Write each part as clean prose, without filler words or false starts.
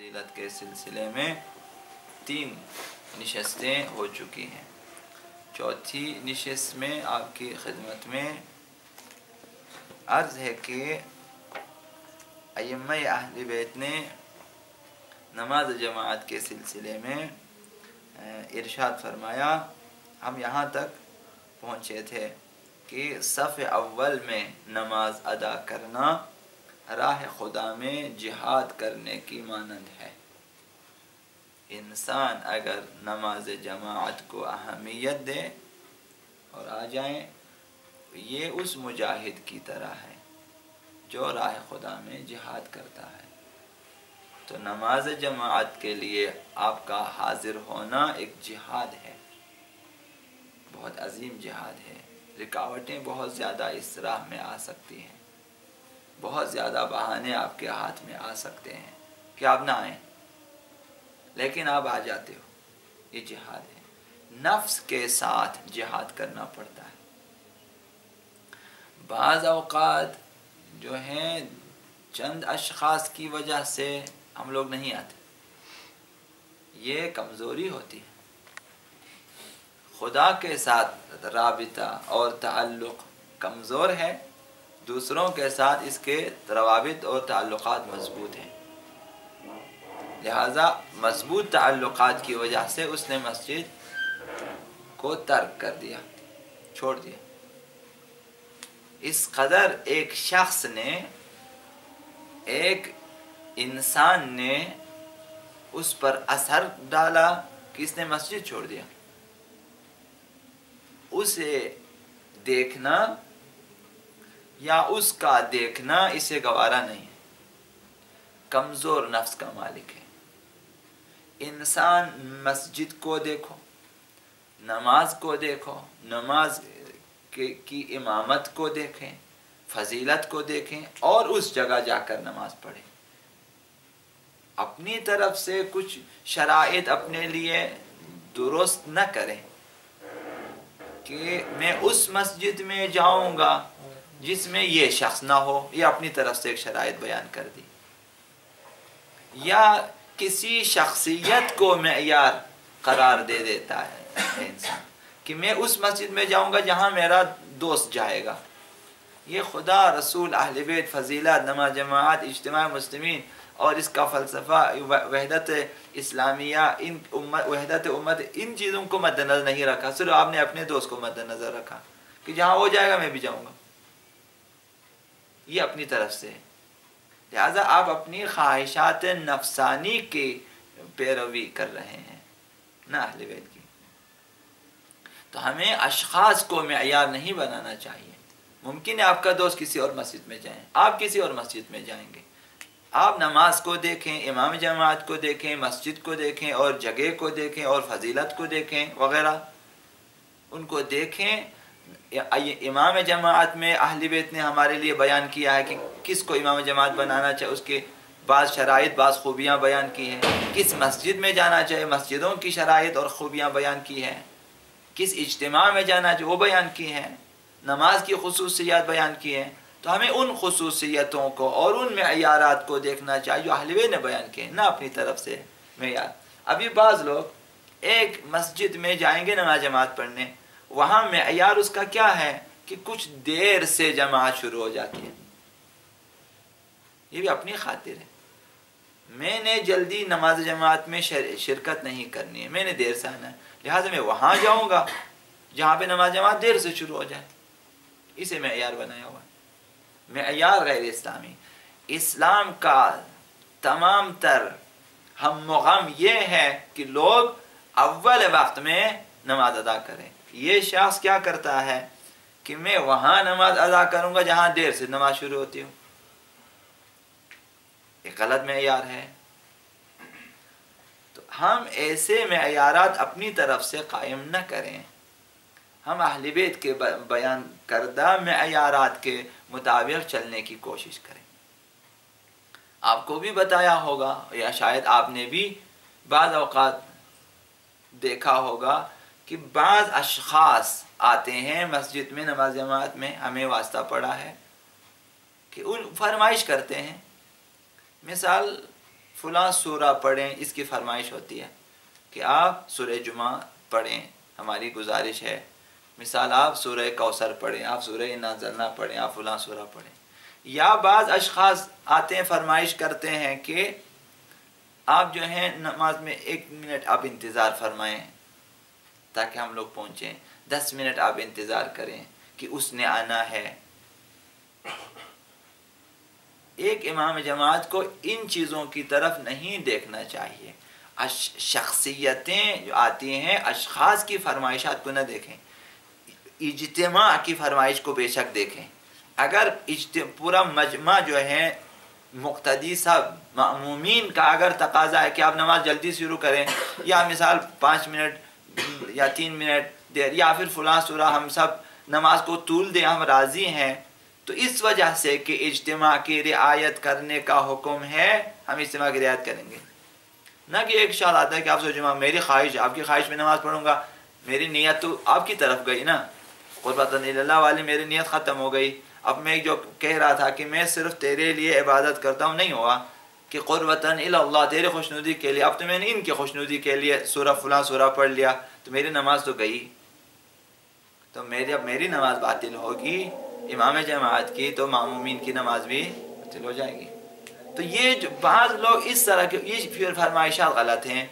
فضیلت کے سلسلے میں 3 نشستیں ہو چکی ہیں۔ چوتھی نشست میں آپ کی خدمت میں عرض ہے کہ ائمہ اہل بیت نے نماز جماعت کے سلسلے میں ارشاد فرمایا، ہم یہاں تک پہنچے تھے کہ صف اول میں نماز ادا کرنا راہ خدا میں جہاد کرنے کی مانند ہے۔ انسان اگر نماز جماعت کو اہمیت دے اور آ جائیں، یہ اس مجاہد کی طرح ہے جو راہ خدا میں جہاد کرتا ہے۔ تو نماز جماعت کے لیے آپ کا حاضر ہونا ایک جہاد ہے، بہت عظیم جہاد ہے۔ رکاوٹیں بہت زیادہ اس راہ میں آ سکتی ہیں، بہت زیادہ بہانے آپ کے ہاتھ میں آ سکتے ہیں کہ آپ نہ آئیں، لیکن آپ آ جاتے ہو۔ یہ جہاد ہے، نفس کے ساتھ جہاد کرنا پڑتا ہے۔ بعض اوقات جو ہیں چند اشخاص کی وجہ سے ہم لوگ نہیں آتے، یہ کمزوری ہوتی ہے۔ خدا کے ساتھ رابطہ اور تعلق کمزور ہے، دوسروں کے ساتھ اس کے روابط اور تعلقات مضبوط ہیں، لہذا مضبوط تعلقات کی وجہ سے اس نے مسجد کو ترک کر دیا، چھوڑ دیا۔ اس قدر ایک شخص نے، ایک انسان نے اس پر اثر ڈالا کہ اس نے مسجد چھوڑ دیا۔ اسے دیکھنا یا اس کا دیکھنا اسے گوارا نہیں ہے، کمزور نفس کا مالک ہے۔ انسان مسجد کو دیکھو، نماز کو دیکھو، نماز کی امامت کو دیکھیں، فضیلت کو دیکھیں اور اس جگہ جا کر نماز پڑھیں۔ اپنی طرف سے کچھ شرائط اپنے لیے درست نہ کریں کہ میں اس مسجد میں جاؤں گا جس میں یہ شخص نہ ہو، یہ اپنی طرف سے ایک شرائط بیان کر دی، یا کسی شخصیت کو معیار قرار دے دیتا ہے انسان کہ میں اس مسجد میں جاؤں گا جہاں میرا دوست جائے گا۔ یہ خدا، رسول، اہل بیت، فضیلت، نماز جماعت، اجتماع مسلمین اور اس کا فلسفہ، وحدت اسلامیہ، وحدت امت، ان چیزوں کو مد نظر نہیں رکھا، صرف آپ نے اپنے دوست کو مد نظر رکھا کہ جہاں وہ جائے گا میں بھی جاؤں گا۔ یہ اپنی طرف سے، لہذا آپ اپنی خواہشات نفسانی کی پیروی کر رہے ہیں، نہ اہل بیت کی۔ تو ہمیں اشخاص کو معیار نہیں بنانا چاہیے۔ ممکن ہے آپ کا دوست کسی اور مسجد میں جائیں، آپ کسی اور مسجد میں جائیں گے، آپ نماز کو دیکھیں، امام جماعت کو دیکھیں، مسجد کو دیکھیں اور جگہ کو دیکھیں اور فضیلت کو دیکھیں وغیرہ، ان کو دیکھیں۔ امام جماعت میں اہل بیت نے ہمارے لیے بیان کیا ہے کہ کس کو امام جماعت بنانا چاہے، اس کے بعض شرائط، بعض خوبیاں بیان کی ہیں۔ کس مسجد میں جانا چاہے، مسجدوں کی شرائط اور خوبیاں بیان کی ہیں۔ کس اجتماع میں جانا چاہے وہ بیان کی ہیں، نماز کی خصوصیات بیان کی ہیں۔ تو ہمیں ان خصوصیتوں کو اور ان معیارات کو دیکھنا چاہیے جو اہل بیت نے بیان کیے، نہ اپنی طرف سے معیار۔ ابھی بعض لوگ ایک مسجد میں جائیں گے نماز جماعت پڑھنے، وہاں معیار اس کا کیا ہے کہ کچھ دیر سے جماعت شروع ہو جاتی ہے۔ یہ بھی اپنی خاطر ہے، میں نے جلدی نماز جماعت میں شرکت نہیں کرنی ہے، میں نے دیر سے آنا ہے، لہٰذا میں وہاں جاؤں گا جہاں پہ نماز جماعت دیر سے شروع ہو جائے۔ اسے معیار بنایا ہوا ہے، معیار غیر اسلامی۔ اسلام کا تمام تر ہم و غم یہ ہے کہ لوگ اول وقت میں نماز ادا کریں۔ یہ شخص کیا کرتا ہے کہ میں وہاں نماز ادا کروں گا جہاں دیر سے نماز شروع ہوتی ہو، یہ غلط معیار ہے۔ تو ہم ایسے معیارات اپنی طرف سے قائم نہ کریں، ہم اہل بیت کے بیان کردہ معیارات کے مطابق چلنے کی کوشش کریں۔ آپ کو بھی بتایا ہوگا یا شاید آپ نے بھی بعض اوقات دیکھا ہوگا کہ بعض اشخاص آتے ہیں مسجد میں نماز جماعت میں، ہمیں واسطہ پڑا ہے کہ ان فرمائش کرتے ہیں، مثال فلاں سورہ پڑھیں، اس کی فرمائش ہوتی ہے کہ آپ سورہ جمعہ پڑھیں، ہماری گزارش ہے، مثال آپ سورہ کوثر پڑھیں، آپ سورہ انا انزلنا پڑھیں، آپ فلاں سورہ پڑھیں. یا بعض اشخاص آتے ہیں فرمائش کرتے ہیں کہ آپ جو ہیں نماز میں 1 منٹ آپ انتظار فرمائیں تاکہ ہم لوگ پہنچیں، 10 منٹ آپ انتظار کریں کہ اس نے آنا ہے. ایک امام جماعت کو ان چیزوں کی طرف نہیں دیکھنا چاہیے. شخصیتیں جو آتی ہیں اشخاص کی فرمائشات کو نہ دیکھیں، اجتماع کی فرمائش کو بے شک دیکھیں. اگر پورا مجمع جو ہے مقتدی صاحب مأمومین کا اگر تقاضا ہے کہ آپ نماز جلدی شروع کریں، یا مثال 5 منٹ یا 3 منٹ دیر، یا پھر فلاں سورہ ہم سب نماز کو طول دیں، ہم راضی ہیں، تو اس وجہ سے کہ اجتماع کی رعایت کرنے کا حکم ہے ہم اجتماع کی رعایت کریں گے. نہ کہ ایک شخص آتا ہے کہ آپ سے جمعہ میری خواہش، آپ کی خواہش میں نماز پڑھوں گا، میری نیت تو آپ کی طرف گئی نا، قربۃ اللہ والی میری نیت ختم ہو گئی. اب میں جو کہہ رہا تھا کہ میں صرف تیرے لیے عبادت کرتا ہوں، نہیں ہوا کہ قربۃ اللہ تیرے خوشنودی کے لیے، اب تو میں نے ان کی خوشنودی کے لیے سورہ فلاں سورہ پڑھ لیا تو میری نماز تو گئی. تو اب میری نماز باطل ہوگی، امام جماعت کی تو معمومین کی نماز بھی باطل ہو جائے گی. تو یہ جو بعض لوگ اس طرح کے یہ فرمائشات غلط ہیں.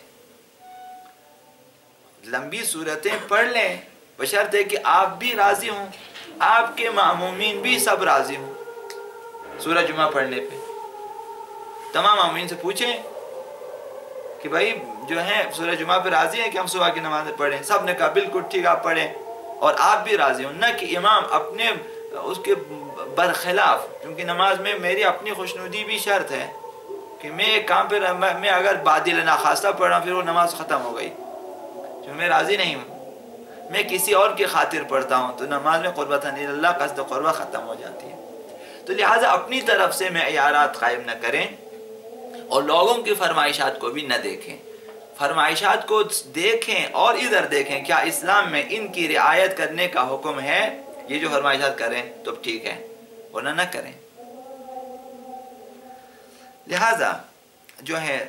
لمبی صورتیں پڑھ لیں بشرطے کہ آپ بھی راضی ہوں، آپ کے معمومین بھی سب راضی ہوں. سورہ جمعہ پڑھنے پہ تمام معمومین سے پوچھیں کہ بھائی جو ہیں سورہ جمعہ پہ راضی ہیں کہ ہم صبح کی نماز پڑھیں؟ سب نے کہا بالکل ٹھیک آپ پڑھیں، اور آپ بھی راضی ہوں. نہ کہ امام اپنے اس کے برخلاف، کیونکہ نماز میں میری اپنی خوشنودی بھی شرط ہے کہ میں ایک کام پہ میں اگر بادل ناخواستہ پڑھ رہا ہوں پھر وہ نماز ختم ہو گئی، جو میں راضی نہیں ہوں، میں کسی اور کی خاطر پڑھتا ہوں تو نماز میں قربۃ اللہ قصد قربہ ختم ہو جاتی ہے. تو لہٰذا اپنی طرف سے معیارات قائم نہ کریں اور لوگوں کی فرمائشات کو بھی نہ دیکھیں. فرمائشات کو دیکھیں اور ادھر دیکھیں کیا اسلام میں ان کی رعایت کرنے کا حکم ہے. یہ جو فرمائشات کریں تو ٹھیک ہے، ورنہ نہ کریں. لہذا جو ہے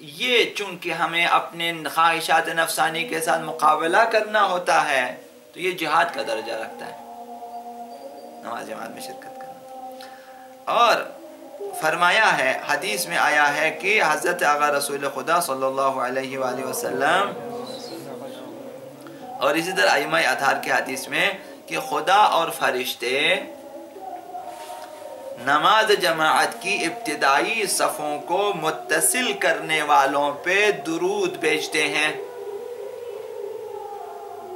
یہ چونکہ ہمیں اپنے خواہشات نفسانی کے ساتھ مقابلہ کرنا ہوتا ہے تو یہ جہاد کا درجہ رکھتا ہے، نماز جماعت میں شرکت کرنا. اور فرمایا ہے، حدیث میں آیا ہے کہ حضرت آقا رسول خدا صلی اللہ علیہ وآلہ وسلم، اور اسی طرح ائمہ اطہار کے حدیث میں، کہ خدا اور فرشتے نماز جماعت کی ابتدائی صفوں کو متصل کرنے والوں پہ درود بھیجتے ہیں.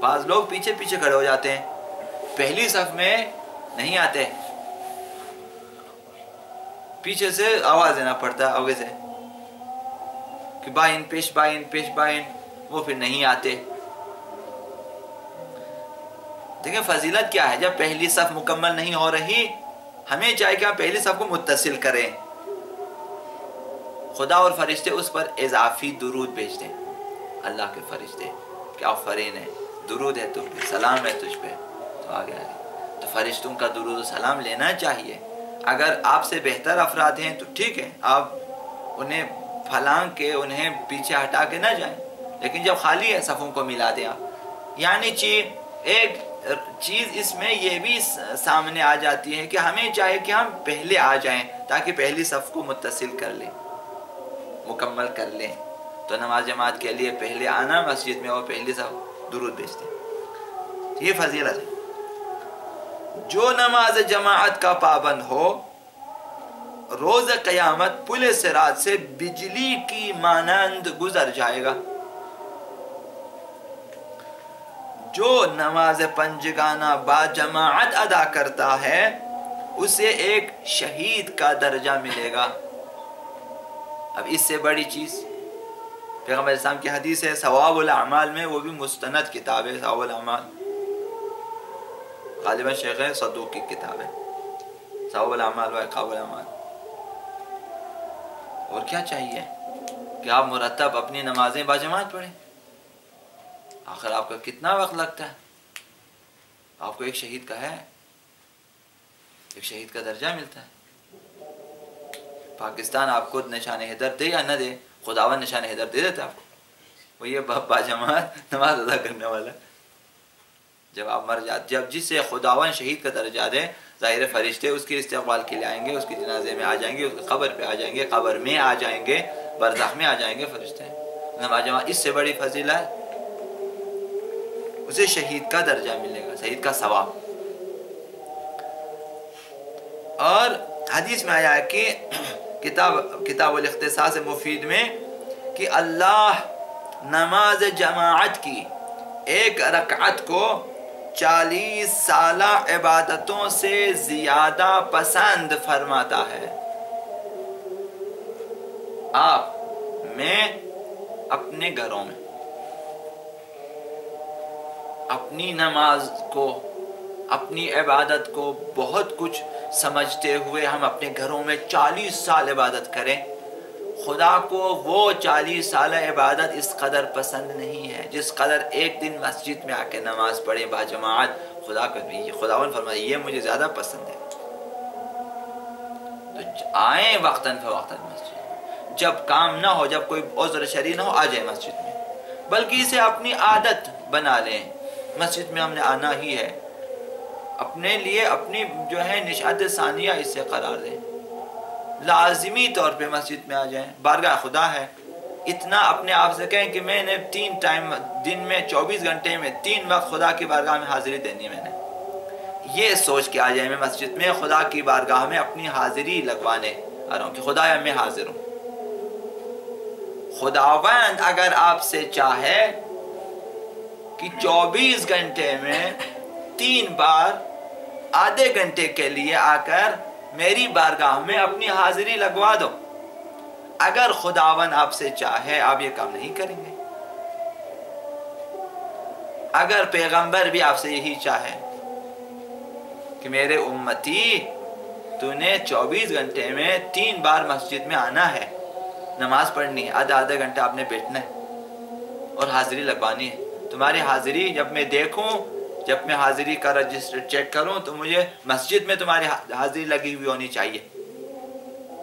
بعض لوگ پیچھے پیچھے کھڑے ہو جاتے ہیں، پہلی صف میں نہیں آتے، پیچھے سے آواز دینا پڑتا ہے آگے سے کہ بائن پیش بائن پیش بائن، وہ پھر نہیں آتے. دیکھیں فضیلت کیا ہے، جب پہلی صف مکمل نہیں ہو رہی ہمیں چاہیے کہ ہم پہلی صف کو متصل کریں. خدا اور فرشتے اس پر اضافی درود بھیجتے ہیں. اللہ کے فرشتے کیا آفرین ہے، درود ہے تجھ پہ، سلام ہے تجھ پہ، تو آگے تو فرشتوں کا درود و سلام لینا چاہیے. اگر آپ سے بہتر افراد ہیں تو ٹھیک ہے، آپ انہیں پھلانگ کے انہیں پیچھے ہٹا کے نہ جائیں، لیکن جب خالی ہے صفوں کو ملا دیں آپ. یعنی ایک چیز اس میں یہ بھی سامنے آ جاتی ہے کہ ہمیں چاہیے کہ ہم پہلے آ جائیں تاکہ پہلی صف کو متصل کر لیں، مکمل کر لیں. تو نماز جماعت کے لیے پہلے آنا مسجد میں اور پہلی صف درود بھیجتے ہیں. یہ فضیلت ہے. جو نماز جماعت کا پابند ہو روز قیامت پل صراط سے بجلی کی مانند گزر جائے گا. جو نماز پنجگانہ با جماعت ادا کرتا ہے اسے ایک شہید کا درجہ ملے گا. اب اس سے بڑی چیز پیغمبر اسلام کی حدیث ہے ثواب الاعمال میں، وہ بھی مستند کتاب ہے ثواب الاعمال، غالباً شیخ صدوق کی کتاب ہے ثواب الاعمال و عقاب الاعمال. اور کیا چاہیے کہ آپ مرتب اپنی نمازیں باجماعت پڑھیں. آخر آپ کا کتنا وقت لگتا ہے، آپ کو ایک شہید کا ہے، ایک شہید کا درجہ ملتا ہے. پاکستان آپ کو نشان حیدر دے یا نہ دے، خداوند نشان حیدر دے دیتا آپ کو، وہ یہ باجماعت نماز ادا کرنے والا. جب آپ مر جاتے، جب جس سے خداوند شہید کا درجہ دے، ظاہر فرشتے اس کے استقبال کے لیے آئیں گے، اس کے جنازے میں آ جائیں گے، اس کی قبر پہ آ جائیں گے، قبر میں آ جائیں گے، برزخ میں آ جائیں گے فرشتے. نماز جماعت اس سے بڑی فضیلت، اسے شہید کا درجہ ملے گا، شہید کا ثواب. اور حدیث میں آیا ہے کہ کتاب الاختصاص مفید میں کہ اللہ نماز جماعت کی ایک رکعت کو 40 سالہ عبادتوں سے زیادہ پسند فرماتا ہے. آپ میں اپنے گھروں میں اپنی نماز کو، اپنی عبادت کو بہت کچھ سمجھتے ہوئے ہم اپنے گھروں میں 40 سال عبادت کریں، خدا کو وہ 40 سال عبادت اس قدر پسند نہیں ہے جس قدر ایک دن مسجد میں آ کے نماز پڑھیں باجماعت. خداوند فرمائے یہ مجھے زیادہ پسند ہے. تو آئیں وقتاً فوقتاً مسجد، جب کام نہ ہو، جب کوئی عذر شرعی نہ ہو، آ جائیں مسجد میں، بلکہ اسے اپنی عادت بنا لیں. مسجد میں ہم نے آنا ہی ہے، اپنے لیے اپنی جو ہے نشاط ثانیہ اس سے قرار دیں، لازمی طور پہ مسجد میں آ جائیں. بارگاہ خدا ہے، اتنا اپنے آپ سے کہیں کہ میں نے 3 ٹائم دن میں 24 گھنٹے میں 3 وقت خدا کی بارگاہ میں حاضری دینی. میں نے یہ سوچ کے آ جائیں میں مسجد میں خدا کی بارگاہ میں اپنی حاضری لگوانے آ رہا ہوں کہ خدایا میں حاضر ہوں. خداوند اگر آپ سے چاہے کہ 24 گھنٹے میں 3 بار آدھے گھنٹے کے لیے آ کر میری بارگاہ میں اپنی حاضری لگوا دو، اگر خداوند آپ سے چاہے آپ یہ کام نہیں کریں گے. اگر پیغمبر بھی آپ سے یہی چاہے کہ میرے امتی تو نے 24 گھنٹے میں 3 بار مسجد میں آنا ہے، نماز پڑھنی ہے، آدھا گھنٹہ آپ نے بیٹھنا ہے اور حاضری لگوانی ہے. تمہاری حاضری جب میں دیکھوں، جب میں حاضری کا رجسٹر چیک کروں تو مجھے مسجد میں تمہاری حاضری لگی ہوئی ہونی چاہیے،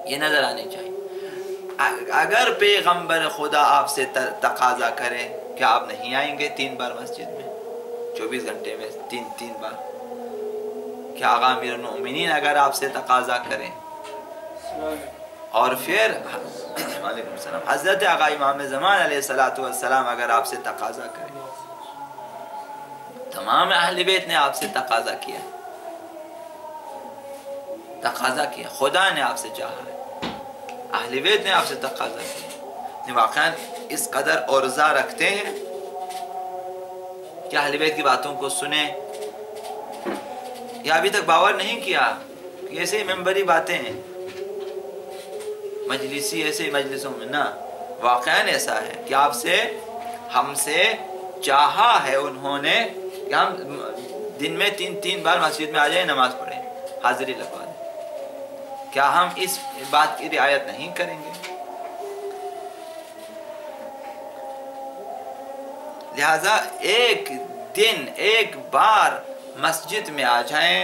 یہ نظر آنی چاہیے. اگر پیغمبر خدا آپ سے تقاضا کرے کہ آپ نہیں آئیں گے 3 بار مسجد میں 24 گھنٹے میں 3 بار، کیا آقا امیر المؤمنین اگر آپ سے تقاضا کریں، اور پھر وعلیکم السلام حضرت آقا امام زمان علیہ السلام اگر آپ سے تقاضا کریں، تمام اہل بیت نے آپ سے تقاضا کیا، خدا نے آپ سے چاہا ہے، اہل بیت نے آپ سے تقاضا کیا. واقعا اس قدر عرضہ رکھتے ہیں کہ اہل بیت کی باتوں کو سنیں، یا ابھی تک باور نہیں کیا کہ ایسے ہی ممبری باتیں ہیں، مجلسی ایسے ہی مجلسوں میں نہ، واقعا ایسا ہے کہ آپ سے، ہم سے چاہا ہے انہوں نے کہ ہم دن میں 3 بار مسجد میں آ جائیں، نماز پڑھیں، حاضری لگوا دیں. کیا ہم اس بات کی رعایت نہیں کریں گے؟ لہذا ایک دن 1 بار مسجد میں آ جائیں،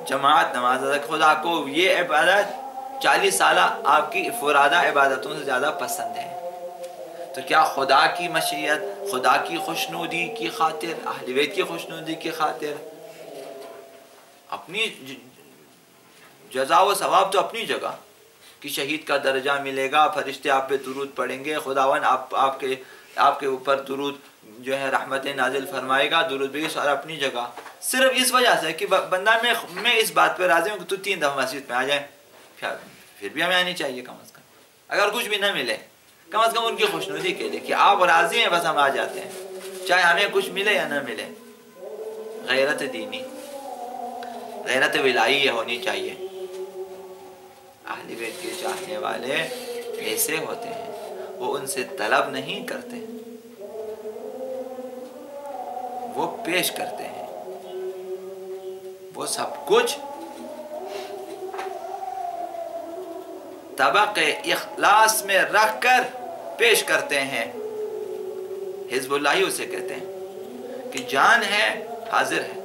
جماعت نماز ادا، خدا کو یہ عبادت 40 سالہ آپ کی فرادہ عبادتوں سے زیادہ پسند ہے. تو کیا خدا کی مشیت، خدا کی خوشنودی کی خاطر، اہل بیت کی خوشنودی کی خاطر، اپنی جزا و ثواب تو اپنی جگہ کہ شہید کا درجہ ملے گا، فرشتے آپ پہ درود پڑھیں گے، خداوند آپ کے اوپر درود جو ہے رحمتیں نازل فرمائے گا، درود بھی سارا اپنی جگہ. صرف اس وجہ سے کہ بندہ میں اس بات پہ راضی ہوں کہ تو 3 دفعہ مسجد میں آ جائے، پھر بھی ہمیں آنی چاہیے کم از کم. اگر کچھ بھی نہ ملے کم از کم ان کی خوشنودی کے لیے کہ آپ راضی ہیں، بس ہم آ جاتے ہیں، چاہے ہمیں کچھ ملے یا نہ ملے. غیرت دینی، غیرت ولائی ہونی چاہیے. اہل بیت کے چاہنے والے ایسے ہوتے ہیں، وہ ان سے طلب نہیں کرتے، وہ پیش کرتے ہیں، وہ سب کچھ طبق اخلاص میں رکھ کر پیش کرتے ہیں. حزب اللہ ہی اسے کہتے ہیں کہ جان ہے حاضر ہے،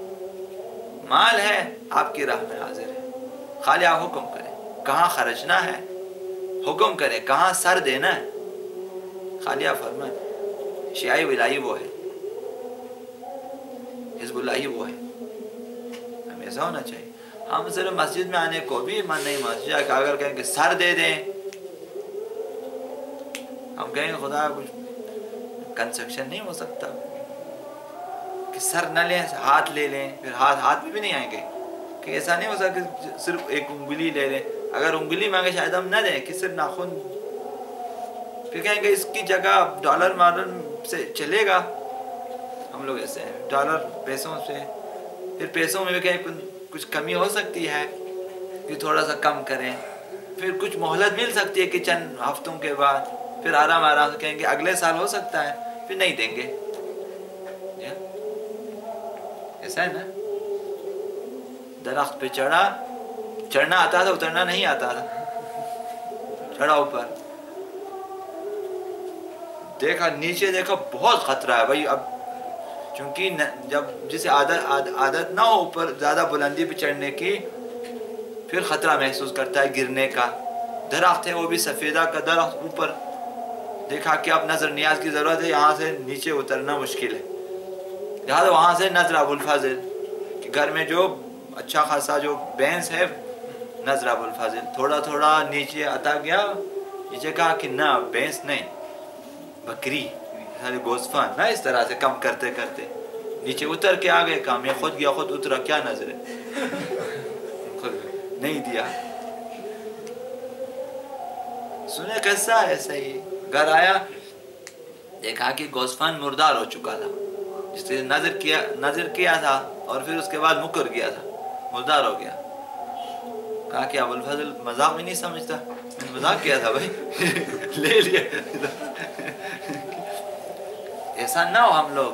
مال ہے آپ کی راہ میں حاضر ہے، خالی آپ حکم کریں، کہاں خرچنا ہے حکم کرے کہاں سر دینا ہے. خالی آپ فرمائیں شیعہ ولائی وہ ہے، حزب اللہ وہ ہے. ہمیں ایسا ہونا چاہیے. ہم صرف مسجد میں آنے کو بھی من نہیں مانتے کہ اگر کہیں کہ سر دے دیں، ہم کہیں گے خدا کچھ کنسٹرکشن نہیں ہو سکتا کہ سر نہ لیں ہاتھ لے لیں، پھر ہاتھ بھی نہیں آئیں گے کہ ایسا نہیں ہو سکتا کہ صرف ایک انگلی لے لیں. اگر انگلی مانگے شاید ہم نہ دیں کہ صرف ناخن، پھر کہیں گے اس کی جگہ ڈالر مارن سے چلے گا. ہم لوگ ایسے ہیں ڈالر پیسوں سے، پھر پیسوں میں بھی کہیں کچھ کمی ہو سکتی ہے کہ تھوڑا سا کم کریں، پھر کچھ مہلت مل سکتی ہے کہ چند ہفتوں کے بعد، پھر آرام سے کہیں گے اگلے سال ہو سکتا ہے، پھر نہیں دیں گے. ایسا ہے نا. درخت پہ چڑھنا آتا تھا، اترنا نہیں آتا تھا. چڑھا اوپر، دیکھا نیچے، دیکھا بہت خطرہ ہے بھائی. اب چونکہ جب جسے عادت نہ ہو اوپر زیادہ بلندی پہ چڑھنے کی، پھر خطرہ محسوس کرتا ہے گرنے کا. درخت ہے وہ بھی سفیدہ کا درخت، اوپر دیکھا کہ اب نظر نیاز کی ضرورت ہے، یہاں سے نیچے اترنا مشکل ہے. لہٰذا وہاں سے نظر ابوالفضل کہ گھر میں جو اچھا خاصا جو بینس ہے، نظر ابوالفضل تھوڑا نیچے آتا گیا. نیچے کہا کہ نہ بینس نہیں، بکری گوسفان نہ. اس طرح سے کم کرتے کرتے نیچے اتر کے آ گئے. کہا میں خود گیا خود اترا، کیا نظر ہے. نہیں دیا. سنے قصہ ایسا ہی. گھر آیا دیکھا کہ گوسفان مردار ہو چکا تھا، جس سے نظر کیا تھا اور پھر اس کے بعد مکر گیا تھا، مردار ہو گیا. کہا کہ ابوالفضل مذاق بھی نہیں سمجھتا. مذاق کیا تھا بھائی. لے لیا. ایسا نہ ہو ہم لوگ.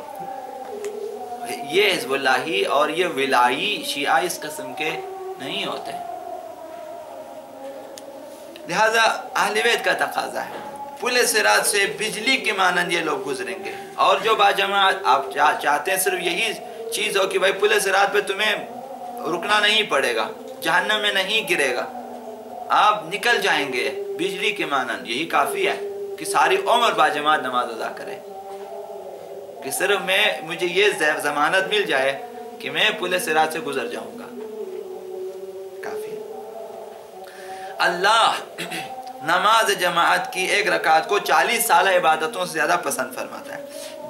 یہ حزب اللہی اور یہ ولائی شیعہ اس قسم کے نہیں ہوتے. لہذا اہل بیت کا تقاضا ہے پل صراط سے بجلی کے مانند یہ لوگ گزریں گے. اور جو باجماعت آپ چاہتے ہیں صرف یہی چیز ہو کہ بھائی پل صراط پہ تمہیں رکنا نہیں پڑے گا، جہنم میں نہیں گرے گا، آپ نکل جائیں گے بجلی کے مانند. یہی کافی ہے کہ ساری عمر باجماعت نماز ادا کرے، کہ صرف مجھے یہ ضمانت مل جائے کہ میں پل صراط سے گزر جاؤں گا، کافی ہے. اللہ نماز جماعت کی ایک رکعت کو 40 سالہ عبادتوں سے زیادہ پسند فرماتا ہے.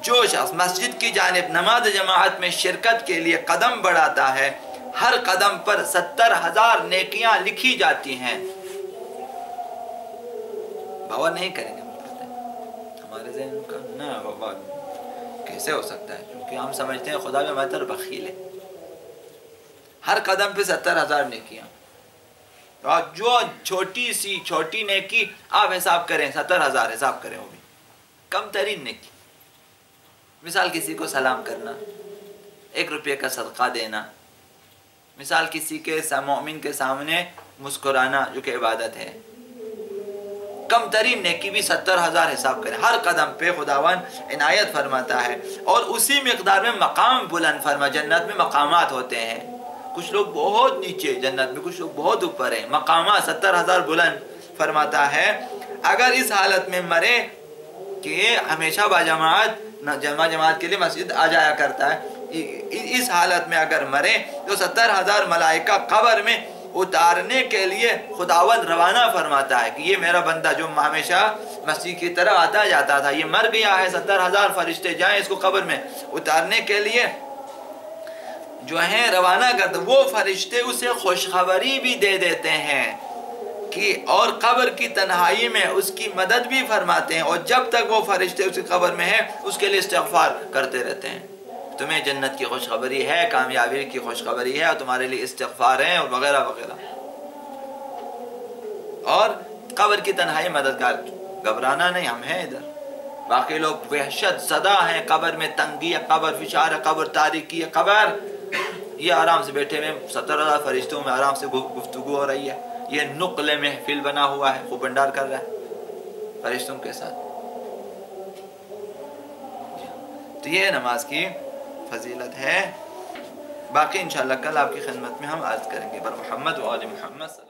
جو شخص مسجد کی جانب نماز جماعت میں شرکت کے لیے قدم بڑھاتا ہے، ہر قدم پر 70,000 نیکیاں لکھی جاتی ہیں. باور نہیں کریں گے ہمارے ذہن کا، نہ بابا کیسے ہو سکتا ہے، کیونکہ ہم سمجھتے ہیں خدا میں مطلب بخیل ہے. ہر قدم پہ 70,000 نیکیاں. اور جو چھوٹی نیکی آپ حساب کریں، 70,000 حساب کریں، وہ بھی کم ترین نیکی. مثال کسی کو سلام کرنا، 1 روپے کا صدقہ دینا، مثال کسی کے مومن کے سامنے مسکرانا جو کہ عبادت ہے. کم ترین نیکی بھی 70,000 حساب کریں. ہر قدم پہ خداوند عنایت فرماتا ہے. اور اسی مقدار میں مقام بلند فرما. جنت میں مقامات ہوتے ہیں، کچھ لوگ بہت نیچے جنت میں، کچھ لوگ بہت اوپر ہیں. مقامات 70,000 بلند فرماتا ہے. اگر اس حالت میں مرے کہ ہمیشہ باجماعت جماعت کے لیے مسجد آ جایا کرتا ہے، اس حالت میں اگر مرے تو 70,000 ملائکہ قبر میں اتارنے کے لیے خداوند روانہ فرماتا ہے کہ یہ میرا بندہ جو ہمیشہ مسجد کی طرف آتا جاتا تھا، یہ مر گیا ہے. 70,000 فرشتے جائیں اس کو قبر میں اتارنے کے لیے جو ہیں روانہ کرتے. وہ فرشتے اسے خوشخبری بھی دے دیتے ہیں کہ اور قبر کی تنہائی میں اس کی مدد بھی فرماتے ہیں. اور جب تک وہ فرشتے اس کی قبر میں ہیں اس کے لیے استغفار کرتے رہتے ہیں. تمہیں جنت کی خوشخبری ہے، کامیابی کی خوشخبری ہے، اور تمہارے لیے استغفار ہیں، اور وغیرہ وغیرہ. اور قبر کی تنہائی مددگار. گھبرانا نہیں، ہم ہیں ادھر. باقی لوگ وحشت زدہ ہیں، قبر میں تنگی ہے، قبر فشار ہے، قبر تاریکی ہے. قبر یہ آرام سے بیٹھے ہوئے 70,000 فرشتوں میں آرام سے گفتگو ہو رہی ہے. یہ نقل محفل بنا ہوا ہے، خوب بھنڈار کر رہا ہے فرشتوں کے ساتھ. تو یہ نماز کی فضیلت ہے. باقی انشاءاللہ کل آپ کی خدمت میں ہم عرض کریں گے. بر محمد و آل محمد.